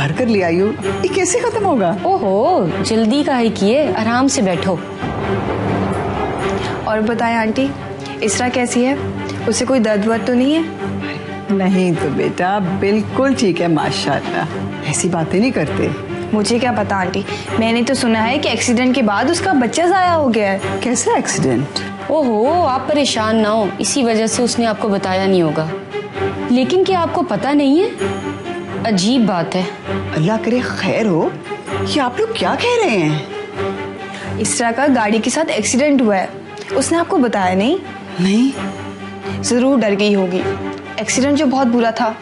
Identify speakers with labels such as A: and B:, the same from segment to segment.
A: भर कर ले आई हो, ये कैसे खत्म होगा?
B: ओहो, जल्दी काहे किए, आराम से बैठो।
C: और बताएं आंटी, इसरा कैसी है? उसे कोई दर्द वर्द तो नहीं है?
A: नहीं तो बेटा बिल्कुल ठीक है माशाल्लाह, ऐसी बातें नहीं करते।
C: मुझे क्या पता आंटी, मैंने तो सुना है कि एक्सीडेंट के बाद उसका बच्चा जाया हो गया है।
A: कैसा एक्सीडेंट?
B: ओहो, आप परेशान ना हो, इसी वजह से उसने आपको बताया नहीं होगा। लेकिन क्या आपको पता नहीं है? अजीब बात है।
A: अल्लाह करे खैर हो, ये आप लोग क्या कह रहे हैं?
C: इसरा का गाड़ी के साथ एक्सीडेंट हुआ है, उसने आपको बताया नहीं?
A: नहीं।
C: जरूर डर गई होगी, एक्सीडेंट जो बहुत बुरा था।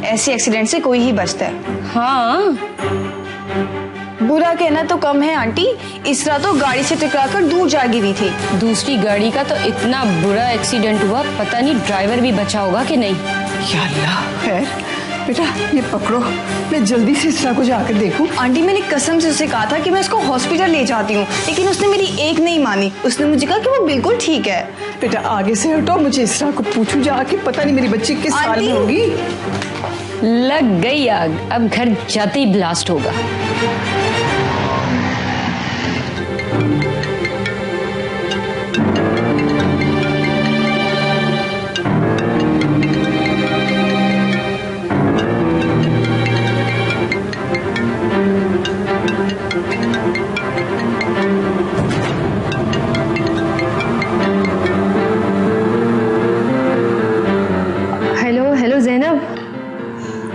C: ऐसे एक्सीडेंट से कोई ही बचता है।
B: हाँ,
C: बुरा कहना तो कम है आंटी, इसरा तो गाड़ी से टकराकर दूर जा गिरी थी।
B: दूसरी गाड़ी का तो इतना बुरा एक्सीडेंट हुआ, पता नहीं ड्राइवर भी बचा होगा कि नहीं।
A: या अल्लाह, खैर बेटा ये पकड़ो, मैं जल्दी से इसरा को जाकर देखूं।
C: आंटी मैंने कसम से उसे कहा था कि मैं उसको हॉस्पिटल ले जाती हूँ, लेकिन उसने मेरी एक नहीं मानी। उसने मुझे कहा कि वो बिल्कुल ठीक है।
A: बेटा आगे से हटो, मुझे इसरा को पूछूं जाके, पता नहीं मेरी बच्ची किस साल में होगी।
B: लग गई आग, अब घर जाते ही ब्लास्ट होगा।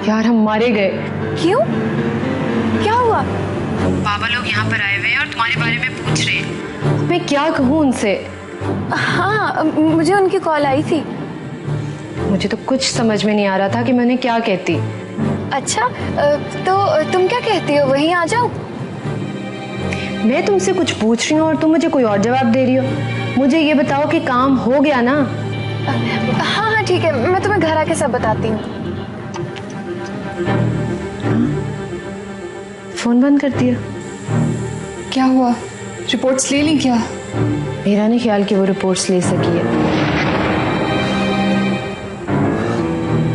B: यार हम मारे गए।
C: क्यों? क्या हुआ?
B: बाबा लोग यहाँ पर आए हुए हैं और तुम्हारे बारे में पूछ रहे हैं। मैं क्या कहूँ उनसे?
C: हाँ, मुझे उनकी कॉल आई थी।
B: मुझे तो कुछ समझ में नहीं आ रहा था कि मैंने क्या कहती।
C: अच्छा, तो तुम क्या कहती हो? वहीं आ जाओ।
B: मैं तुमसे कुछ पूछ रही हूँ और तुम मुझे कोई और जवाब दे रही हो। मुझे ये बताओ कि काम हो गया ना?
C: हाँ हाँ ठीक है, मैं तुम्हें घर आके सब बताती हूँ।
B: फोन बंद कर दिया।
C: क्या हुआ? रिपोर्ट्स ले ली क्या?
B: मेरा नहीं ख्याल कि वो रिपोर्ट्स ले सकी है।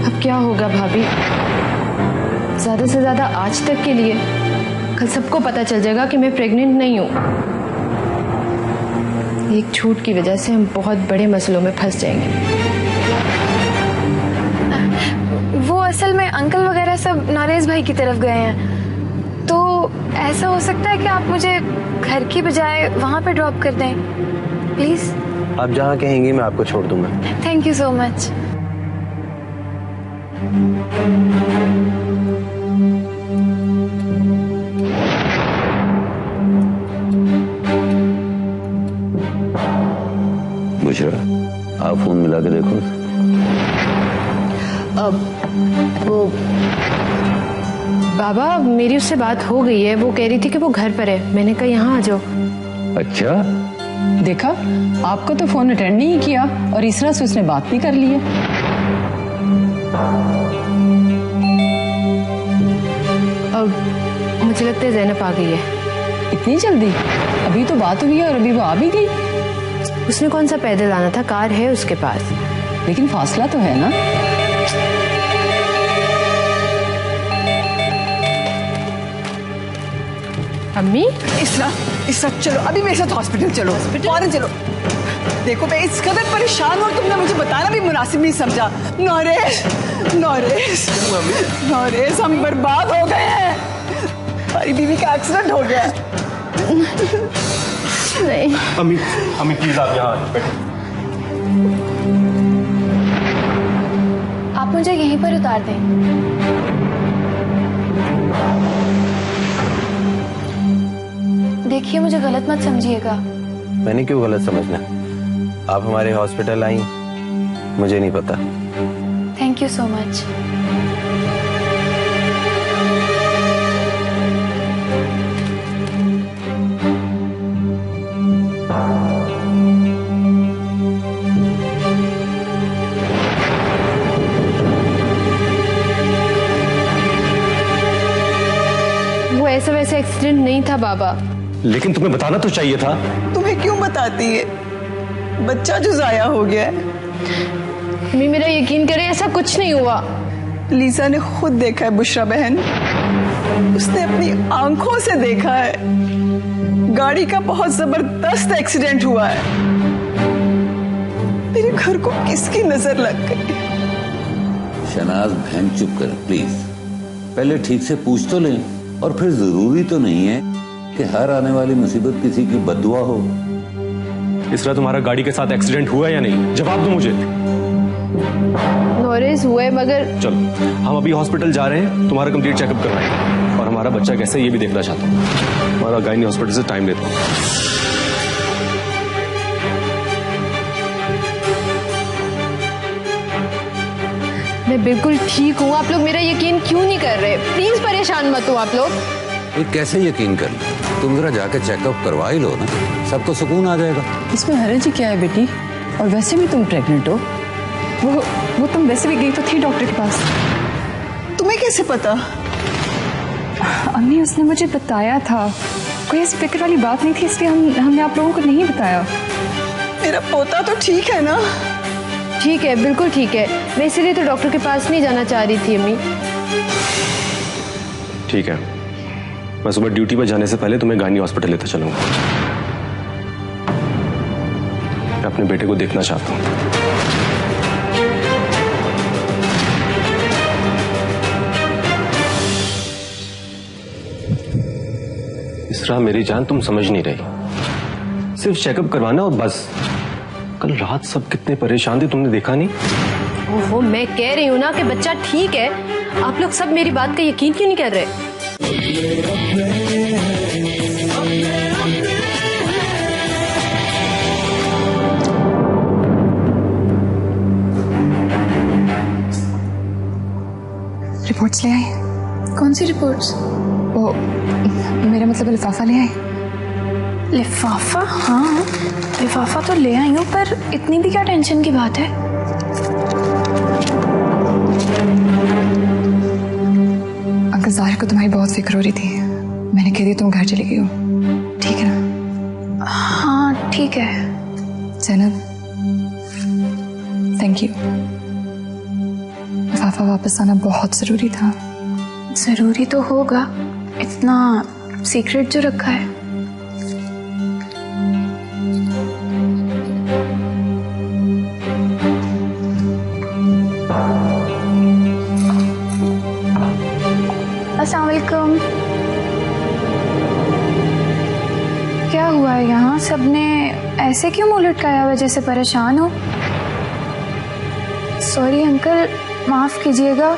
B: अब क्या होगा भाभी? ज्यादा से ज्यादा आज तक के लिए, कल सबको पता चल जाएगा कि मैं प्रेग्नेंट नहीं हूँ। एक झूठ की वजह से हम बहुत बड़े मसलों में फंस जाएंगे।
C: वो असल में अंकल वगैरह सब नरेश भाई की तरफ गए हैं, तो ऐसा हो सकता है कि आप मुझे घर की बजाय वहाँ पे ड्रॉप कर दें प्लीज।
D: आप जहाँ कहेंगी मैं आपको छोड़ दूंगा।
C: Thank you so much.
D: Bushra, आप फोन मिला के देखो।
B: वो बाबा, मेरी उससे बात हो गई है। वो कह रही थी कि वो घर पर है। मैंने कहा यहाँ आ जाओ।
D: अच्छा,
E: देखा, आपको तो फोन अटेंड नहीं किया और इसरा से उसने बात भी कर ली है।
B: अब मुझे लगता है ज़ैनब आ गई है।
E: इतनी जल्दी? अभी तो बात हुई है और अभी वो आ भी गई।
B: उसने कौन सा पैदल आना था, कार है उसके पास।
E: लेकिन फासला तो है ना।
B: अम्मी,
A: इसरा चलो अभी मेरे साथ हॉस्पिटल चलो। फौरन चलो। देखो मैं इस कदर परेशान हूँ, तुमने मुझे बताना भी मुनासिब नहीं समझा। नरेश, नरेश, नरेश, हम बर्बाद हो गए हैं। हमारी बीवी का एक्सीडेंट हो गया।
B: नहीं
D: अम्मी, अम्मी प्लीज आप यहाँ बैठो।
C: आप मुझे यहीं पर उतार दें। देखिए मुझे गलत मत समझिएगा।
D: मैंने क्यों गलत समझना? आप हमारे हॉस्पिटल आई, मुझे नहीं पता।
C: Thank you so much.
B: वो ऐसा वैसा एक्सीडेंट नहीं था बाबा।
D: लेकिन तुम्हें बताना तो चाहिए था।
A: तुम्हें क्यों बताती है? बच्चा जो जाया हो गया है।
B: मेरा यकीन करें, ऐसा कुछ नहीं हुआ।
A: लीजा ने खुद देखा है बुशरा बहन। उसने अपनी आंखों से देखा है गाड़ी का बहुत जबरदस्त एक्सीडेंट हुआ है। मेरे घर को किसकी नजर लग गई?
F: शहनाज बहन चुप कर प्लीज, पहले ठीक से पूछ तो लें, और फिर जरूरी तो नहीं है कि हर आने वाली मुसीबत किसी की बद्दुआ हो।
G: इसरा तुम्हारा गाड़ी के साथ एक्सीडेंट हुआ या नहीं, जवाब दो मुझे।
B: नॉरेस हुए मगर
G: चलो हम अभी हॉस्पिटल जा रहे हैं, तुम्हारा कंप्लीट चेकअप करवाएंगे और हमारा बच्चा कैसे है ये भी देखना चाहता हूँ। हमारा गायनी हॉस्पिटल से टाइम लेता हूँ।
B: मैं बिल्कुल ठीक हूँ। आप लोग मेरा यकीन क्यों नहीं कर रहे? प्लीज परेशान मत हो आप लोग।
F: ये कैसे यकीन कर ले? तुम जरा जाकर चेकअप करवा ही लो ना, सबको सुकून आ जाएगा।
E: इसमें हरज ही क्या है बेटी? और वैसे भी तुम प्रेग्नेंट हो।
H: वो तुम वैसे भी गई तो थी डॉक्टर के पास।
A: तुम्हें कैसे पता?
H: अम्मी उसने मुझे बताया था, कोई ऐसी फिक्र वाली बात नहीं थी, इसलिए हमने आप लोगों को नहीं बताया।
A: मेरा पोता तो ठीक है ना?
B: ठीक है, बिल्कुल ठीक है। मैं इसीलिए तो डॉक्टर के पास नहीं जाना चाह रही थी अम्मी।
G: ठीक है, मैं सुबह ड्यूटी पर जाने से पहले तुम्हें गायनी हॉस्पिटल लेकर चलूंगा। मैं अपने बेटे को देखना चाहता हूँ। इसरा मेरी जान, तुम समझ नहीं रही। सिर्फ चेकअप करवाना और बस। कल रात सब कितने परेशान थे, तुमने देखा नहीं?
B: ओहो, मैं कह रही हूँ ना कि बच्चा ठीक है। आप लोग सब मेरी बात का यकीन क्यों नहीं कर रहे?
H: रिपोर्ट्स ले आई?
C: कौन सी रिपोर्ट्स?
H: वो मेरा मतलब लिफाफा ले आई?
C: लिफाफा? हाँ, लिफाफा तो ले आई हूँ, पर इतनी भी क्या टेंशन की बात है?
H: अंकल ज़ाहिर को तुम्हारी बहुत फिक्र हो रही थी, मैंने कह दिया तुम घर चली गई हो, ठीक है ना?
C: हाँ ठीक है।
H: Zainab thank you. लिफाफा वापस आना बहुत ज़रूरी था।
C: जरूरी तो होगा, इतना सीक्रेट जो रखा है। अस्सलाम वालेकुम। क्या हुआ है यहाँ? सबने ऐसे क्यों मुंह लटकाया हुआ, जैसे परेशान हो? सॉरी अंकल, माफ कीजिएगा,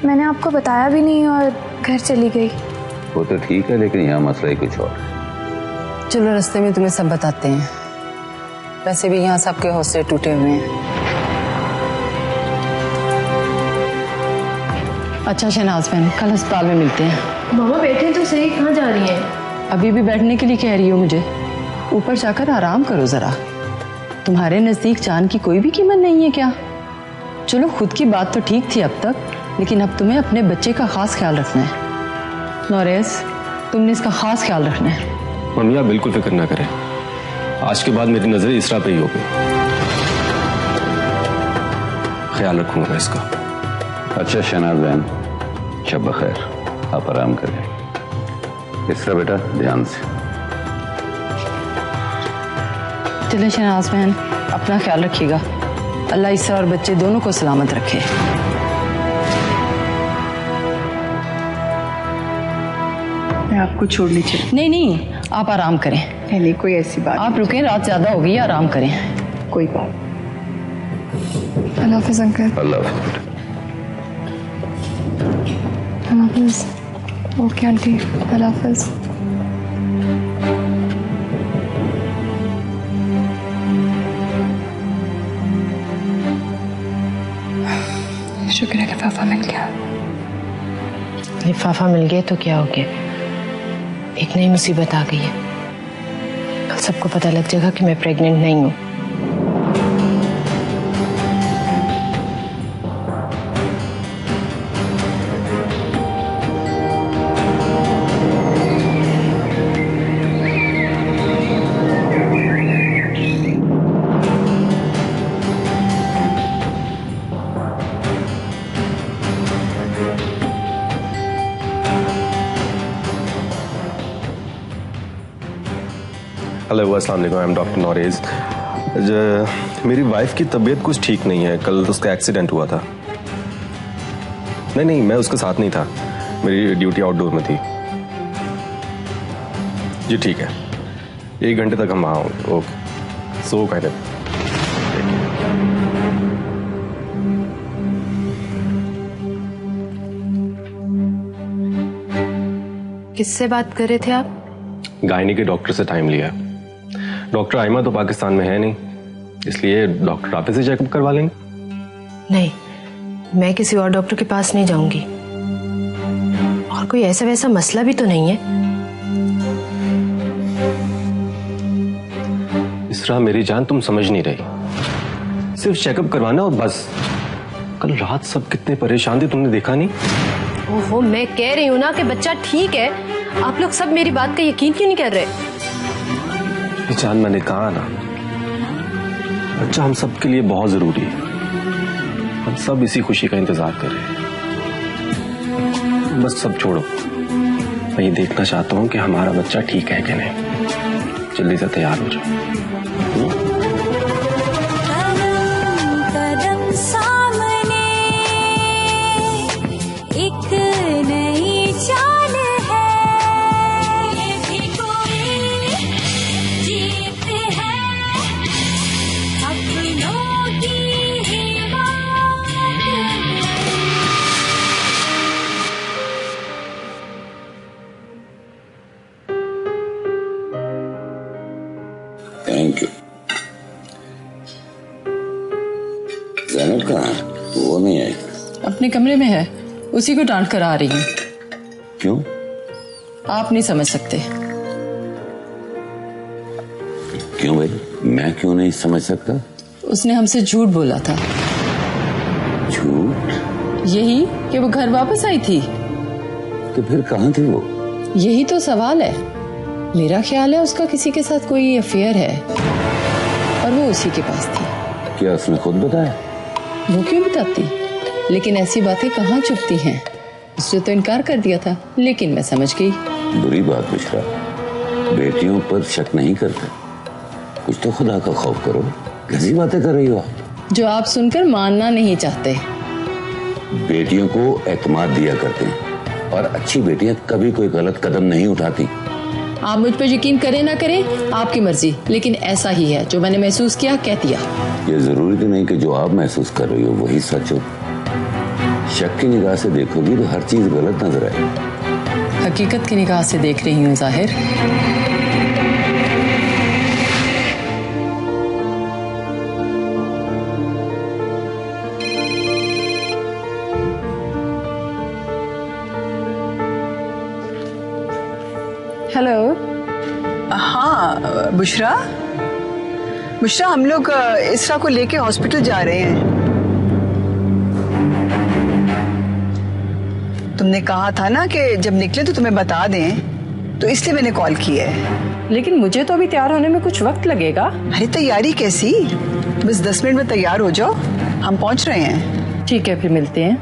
C: मैंने आपको बताया भी नहीं और घर चली गई।
F: वो तो ठीक है, लेकिन यहाँ मसला ही कुछ और है।
E: चलो रास्ते में तुम्हें सब बताते हैं। वैसे भी यहाँ सबके हौसले टूटे हुए हैं। अच्छा शहनाज बहन, कल अस्पताल में मिलते हैं।
B: मामा बैठे तो सही, कहाँ जा रही हैं?
E: अभी भी बैठने के लिए कह रही हो मुझे? ऊपर जाकर आराम करो जरा। तुम्हारे नजदीक जान की कोई भी कीमत नहीं है क्या? चलो खुद की बात तो ठीक थी अब तक, लेकिन अब तुम्हें अपने बच्चे का खास ख्याल रखना है। नॉरेस, तुमने इसका खास ख्याल रखना है।
G: मम्मी आप बिल्कुल फिक्र ना करें, आज के बाद मेरी नजर इसरा पे ही होगी। ख्याल रखूंगा मैं इसका।
F: अच्छा शहनाज बहन, शब बखैर, आप आराम करें। इसरा बेटा ध्यान से।
E: चले शहनाज बहन, अपना ख्याल रखिएगा। अल्लाह इसरा और बच्चे दोनों को सलामत रखे।
A: मैं आपको छोड़नी चाहिए?
E: नहीं नहीं, आप आराम करें।
A: नहीं, कोई ऐसी बात।
E: आप रुकें, रात ज्यादा हो गई, आराम करें।
A: कोई बात।
H: अल्लाह हाफिज़ अंकल।
F: अल्लाह हाफिज़।
H: अल्लाह हाफिज़। ओके आंटी, अल्लाह हाफिज़। शुक्र है लिफाफा मिल गया।
B: लिफाफा मिल गया तो क्या हो गया? एक नई मुसीबत आ गई है। कल सबको पता लग जाएगा कि मैं प्रेग्नेंट नहीं हूँ।
G: हेलो, अस्सलाम वालेकुम, आई एम डॉक्टर नॉरेज। मेरी वाइफ की तबीयत कुछ ठीक नहीं है। कल उसका एक्सीडेंट हुआ था। नहीं, मैं उसके साथ नहीं था, मेरी ड्यूटी आउटडोर में थी। जी ठीक है, 1 घंटे तक हम वहाँ होंगे। Okay, so kind of.
B: किससे बात कर रहे थे आप?
G: गायनी के डॉक्टर से टाइम लिया। डॉक्टर आइमा तो पाकिस्तान में है नहीं, इसलिए डॉक्टर राफी से चेकअप करवा लेंगे।
B: नहीं, मैं किसी और डॉक्टर के पास नहीं जाऊंगी। और कोई ऐसा वैसा मसला भी तो नहीं है।
G: इसरा मेरी जान, तुम समझ नहीं रही। सिर्फ चेकअप करवाना और बस। कल रात सब कितने परेशान थे, तुमने देखा नहीं?
B: ओहो, मैं कह रही हूँ ना कि बच्चा ठीक है। आप लोग सब मेरी बात का यकीन क्यों नहीं कर रहे?
G: जान, मैंने कहा ना, बच्चा हम सब के लिए बहुत जरूरी है। हम सब इसी खुशी का इंतजार कर रहे हैं। बस सब छोड़ो, मैं ये देखना चाहता हूँ कि हमारा बच्चा ठीक है कि नहीं। जल्दी से तैयार हो जाओ।
F: Thank you. जैनब कहाँ है? वो नहीं आई।
E: अपने कमरे में है, उसी को डांट कर आ रही हूँ।
F: क्यों?
E: आप नहीं समझ सकते।
F: क्यों भाई, मैं क्यों नहीं समझ सकता?
E: उसने हमसे झूठ बोला था।
F: झूठ?
E: यही कि वो घर वापस आई थी।
F: तो फिर कहाँ थी वो?
E: यही तो सवाल है। मेरा ख्याल है उसका किसी के साथ कोई अफेयर है और वो उसी के पास थी।
F: क्या उसने खुद बताया?
E: वो क्यों बताती, लेकिन ऐसी बातें कहाँ चुपती हैं। उसने तो इनकार कर दिया था, लेकिन मैं समझ गई।
F: बुरी बात बुशरा, बेटियों पर शक नहीं करते। कुछ तो खुदा का खौफ करो। कैसी बातें कर रही हो आप?
E: जो आप सुनकर मानना नहीं चाहते।
F: बेटियों को एतमाद दिया करते हैं और अच्छी बेटियां कभी कोई गलत कदम नहीं उठाती।
E: आप मुझ पर यकीन करें ना करें, आपकी मर्जी, लेकिन ऐसा ही है। जो मैंने महसूस किया कह दिया।
F: ये जरूरी तो नहीं कि जो आप महसूस कर रही हो वही सच हो। शक की निगाह से देखोगी तो हर चीज गलत नजर आएगी।
E: हकीकत की निगाह से देख रही हूँ जाहिर। हेलो।
A: हाँ बुशरा, बुशरा हम लोग इसरा को लेके हॉस्पिटल जा रहे हैं। तुमने कहा था ना कि जब निकले तो तुम्हें बता दें, तो इसलिए मैंने कॉल की है।
E: लेकिन मुझे तो अभी तैयार होने में कुछ वक्त लगेगा।
A: अरे तैयारी कैसी, बस 10 मिनट में तैयार हो जाओ, हम पहुंच रहे हैं।
E: ठीक है, फिर मिलते हैं।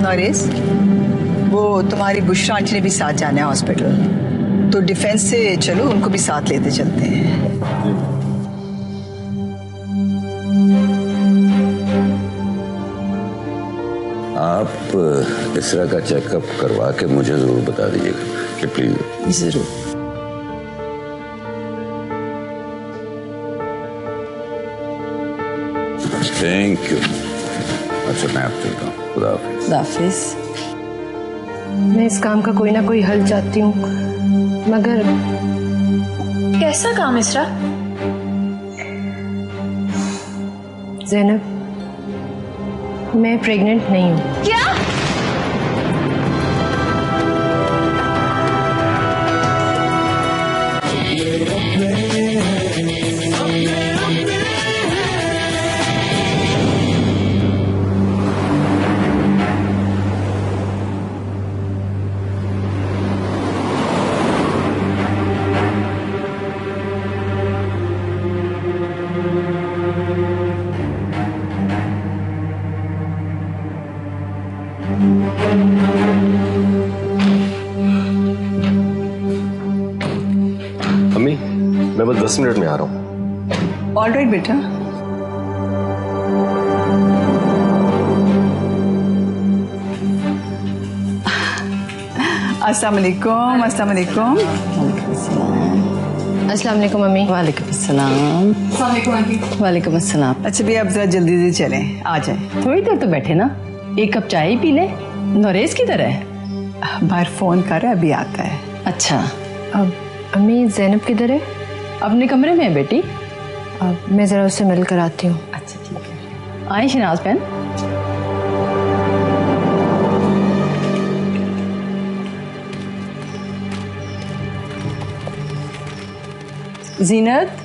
A: नॉरेस, वो तुम्हारी बुशरा आंटी ने भी साथ जाना है हॉस्पिटल, तो डिफेंस से चलो, उनको भी साथ लेते चलते हैं।
F: आप इसरा का चेकअप करवा के मुझे जरूर बता दीजिएगा कि प्लीज।
E: जरूर।
F: Thank you. अच्छा मैं आप चलता हूँ। खुदा हाफिज।
E: खुदा हाफिज।
B: मैं इस काम का कोई ना कोई हल चाहती हूँ, मगर
C: कैसा काम इसरा?
B: ज़ैनब, मैं प्रेग्नेंट नहीं हूँ।
C: क्या?
G: मैं बस 10 मिनट में आ रहा हूँ।
A: ऑलराइट बेटा। अस्सलाम वालेकुम। अस्सलाम वालेकुम।
B: अस्सलाम वालेकुम मम्मी।
E: वालेकुम अस्सलाम। वालेकुम अस्सलाम।
A: अच्छा भैया अब जरा जल्दी से चलें, आ जाए।
E: थोड़ी देर तो बैठे ना, एक कप चाय ही पी ले। नोरेस किधर है?
A: बाहर फोन कर रहा है, अभी आता है।
E: अच्छा,
B: अब अम्मी ज़ैनब किधर है?
E: अपने कमरे में है बेटी।
B: अब मैं ज़रा उससे मिल कर आती हूँ।
E: अच्छा ठीक है। आए शनाज बहन। जीनत,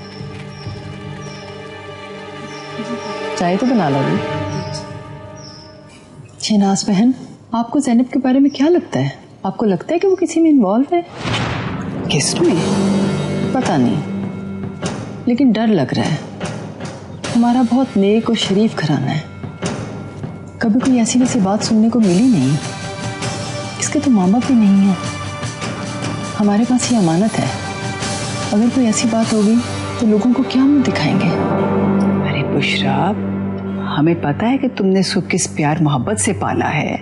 E: चाय तो बना लो। शहनाज बहन, आपको ज़ैनब के बारे में क्या लगता है? आपको लगता है कि वो किसी में इन्वॉल्व है?
A: किसमें?
E: पता नहीं, लेकिन डर लग रहा है। हमारा बहुत नेक और शरीफ घराना है, कभी कोई ऐसी वैसी बात सुनने को मिली नहीं। इसके तो माँ बाप भी नहीं है, हमारे पास ये अमानत है। अगर कोई ऐसी बात होगी तो लोगों को क्या मुंह दिखाएंगे?
A: अरे बुशरा, हमें पता है कि तुमने इसको किस प्यार मोहब्बत से पाला है,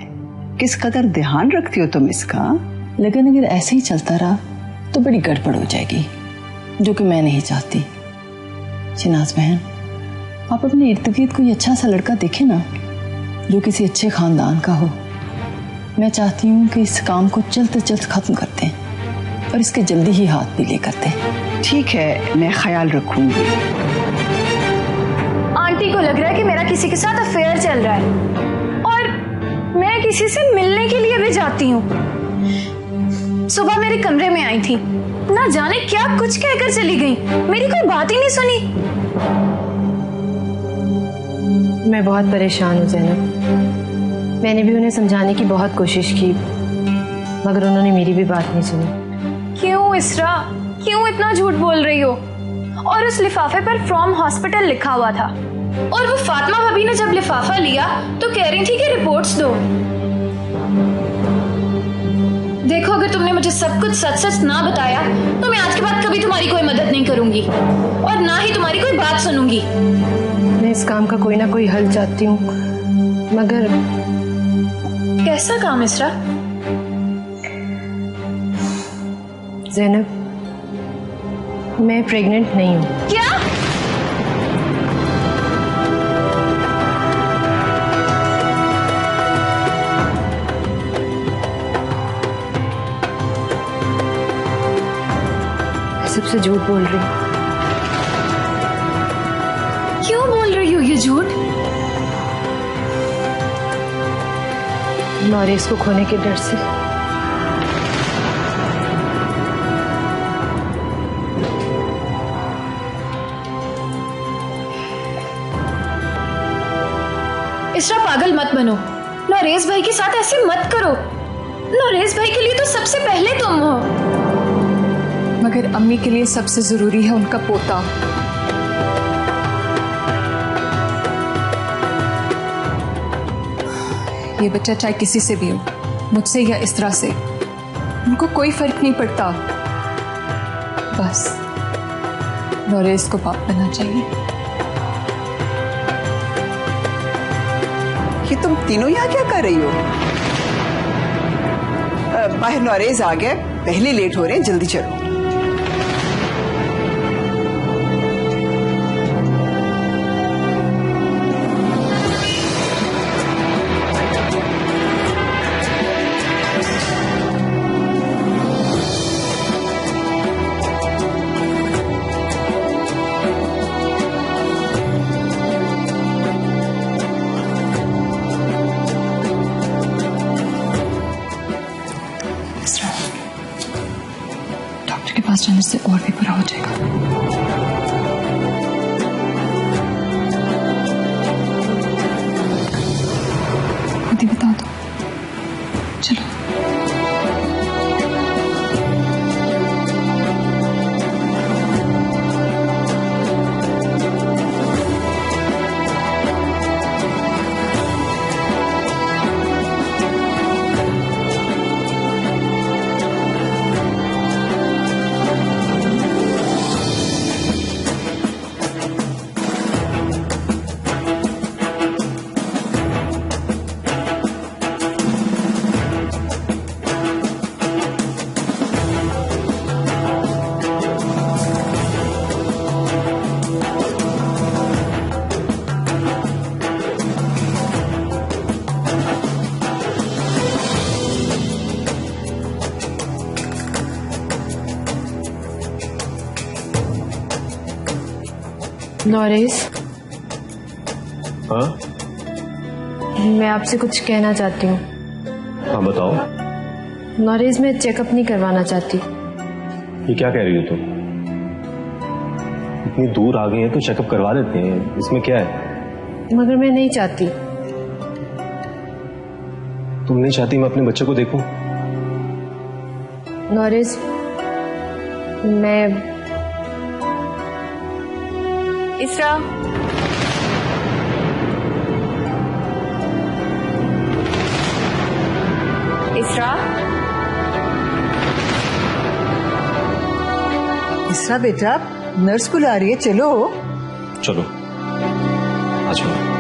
A: किस कदर ध्यान रखती हो तुम इसका।
E: लेकिन अगर ऐसे ही चलता रहा तो बड़ी गड़बड़ हो जाएगी, जो कि मैं नहीं चाहती। शनाज बहन, आप अपने इर्द गिर्द कोई अच्छा सा लड़का देखें ना, जो किसी अच्छे खानदान का हो। मैं चाहती हूँ कि इस काम को जल्द से जल्द खत्म कर दें और इसके जल्दी ही हाथ भी ले करते हैं।
A: ठीक है, मैं ख्याल रखूंगी।
C: आंटी को लग रहा है कि मेरा किसी के साथ अफेयर चल रहा है और मैं किसी से मिलने के लिए भी जाती हूँ। सुबह मेरे कमरे में आई थी, ना जाने क्या कुछ कहकर चली गई, मेरी कोई बात ही नहीं सुनी।
B: मैं बहुत परेशान हूँ ज़ैनब। मैंने भी उन्हें समझाने की बहुत कोशिश की, मगर उन्होंने मेरी भी बात नहीं सुनी।
C: क्यों इसरा, क्यों इतना झूठ बोल रही हो? और उस लिफाफे पर फ्रॉम हॉस्पिटल लिखा हुआ था, और वो फातिमा भाभी ने जब लिफाफा लिया तो कह रही थी कि रिपोर्ट्स दो। देखो, अगर तुमने मुझे सब कुछ सच सच ना बताया तो मैं आज के बाद कभी तुम्हारी कोई मदद नहीं करूंगी और ना ही तुम्हारी कोई बात सुनूंगी।
B: मैं इस काम का कोई ना कोई हल चाहती हूँ, मगर
C: कैसा काम इसरा?
B: ज़ैनब, मैं प्रेग्नेंट नहीं हूँ।
C: क्या?
B: मैं सबसे झूठ बोल रही हूँ।
C: क्यों बोल रही हो ये झूठ?
B: नोरेस को खोने के डर से।
C: इसरा, पागल मत बनो। नोरेस भाई के साथ ऐसे मत करो। नोरेस भाई के लिए तो सबसे पहले तुम हो।
H: मगर अम्मी के लिए सबसे जरूरी है उनका पोता। ये बच्चा चाहे किसी से भी हो, मुझसे या इस तरह से, उनको कोई फर्क नहीं पड़ता। बस नोरेस को बाप बनना चाहिए।
A: ये तुम तीनों यहाँ क्या कर रही हो? बाहर नोरेज आ गया, पहले लेट हो रहे हैं, जल्दी चलो।
H: डॉक्टर के पास जाने से और भी बुरा हो जाएगा। खुद ही बता दो। चलो।
B: नॉरेस,
G: हाँ
B: मैं आपसे कुछ कहना चाहती हूँ।
G: हाँ बताओ।
B: नॉरेस, मैं चेकअप नहीं करवाना चाहती।
G: ये क्या कह रही हो तुम? इतनी दूर आ गए हैं तो चेकअप करवा लेते हैं, इसमें क्या है?
B: मगर मैं नहीं चाहती।
G: तुम नहीं चाहती मैं अपने बच्चे को देखूं?
B: नॉरेस, मैं
C: इसरा, इसरा,
A: इसरा बेटा, नर्स बुला रही है, चलो।
G: चलो आ जाओ।